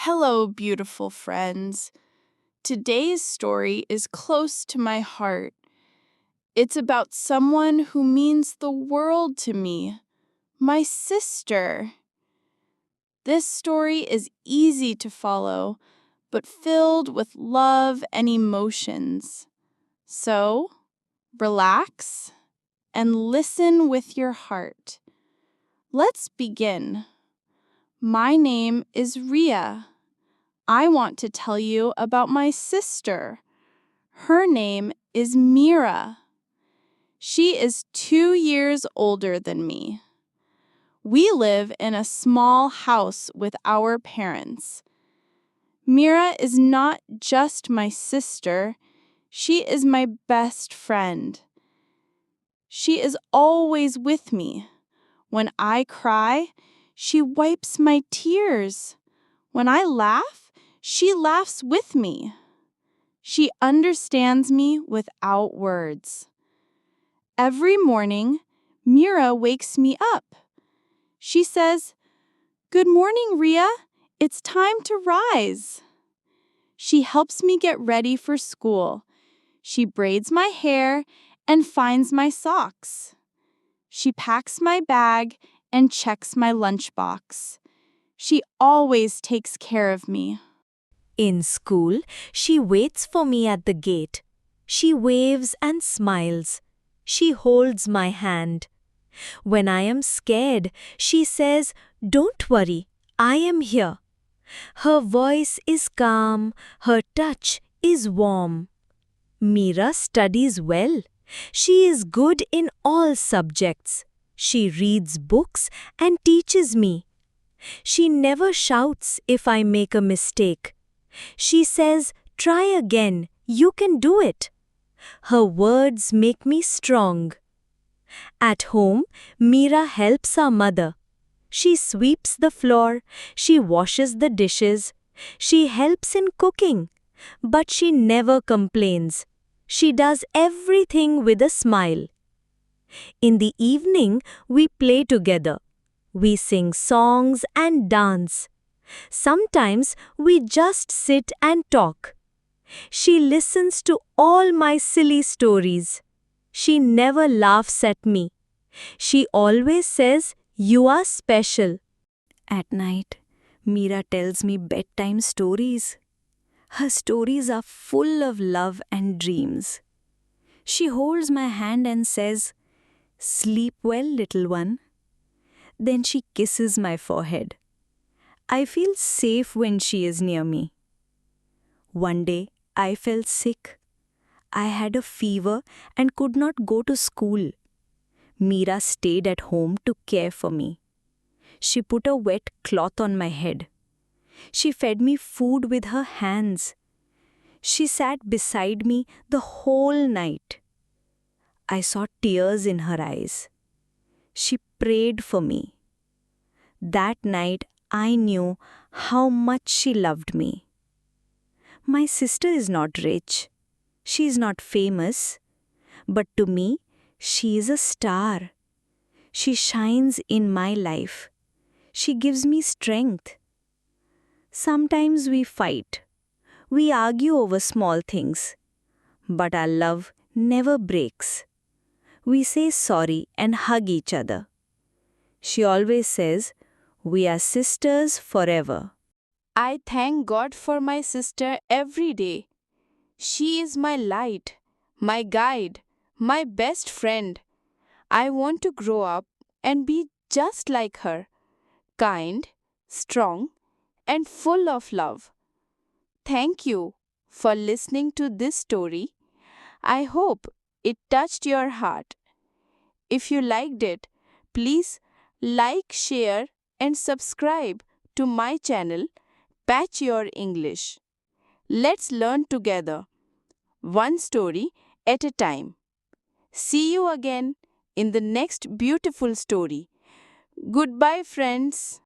Hello, beautiful friends. Today's story is close to my heart. It's about someone who means the world to me, my sister. This story is easy to follow, but filled with love and emotions. So, relax and listen with your heart. Let's begin. My name is Ria. I want to tell you about my sister. Her name is Mira. She is 2 years older than me. We live in a small house with our parents. Mira is not just my sister, she is my best friend. She is always with me. When I cry, she wipes my tears. When I laugh, she laughs with me. She understands me without words. Every morning, Mira wakes me up. She says, "Good morning, Ria. It's time to rise." She helps me get ready for school. She braids my hair and finds my socks. She packs my bag and checks my lunchbox. She always takes care of me. In school, she waits for me at the gate. She waves and smiles. She holds my hand. When I am scared, she says, "Don't worry, I am here." Her voice is calm, her touch is warm. Mira studies well. She is good in all subjects. She reads books and teaches me. She never shouts if I make a mistake. She says, "Try again, you can do it." Her words make me strong. At home, Mira helps our mother. She sweeps the floor, she washes the dishes, she helps in cooking, but she never complains. She does everything with a smile. In the evening, we play together. We sing songs and dance. Sometimes we just sit and talk. She listens to all my silly stories. She never laughs at me. She always says, "You are special." At night, Mira tells me bedtime stories. Her stories are full of love and dreams. She holds my hand and says, "Sleep well, little one." Then she kisses my forehead. I feel safe when she is near me. One day, I felt sick. I had a fever and could not go to school. Mira stayed at home to care for me. She put a wet cloth on my head. She fed me food with her hands. She sat beside me the whole night. I saw tears in her eyes. She prayed for me. That night, I knew how much she loved me. My sister is not rich. She is not famous. But to me, she is a star. She shines in my life. She gives me strength. Sometimes we fight. We argue over small things. But our love never breaks. We say sorry and hug each other. She always says, "We are sisters forever." I thank God for my sister every day. She is my light, my guide, my best friend. I want to grow up and be just like her, kind, strong, and full of love. Thank you for listening to this story. I hope it touched your heart. If you liked it, please like, share, and subscribe to my channel, Patch Your English. Let's learn together, one story at a time. See you again in the next beautiful story. Goodbye, friends.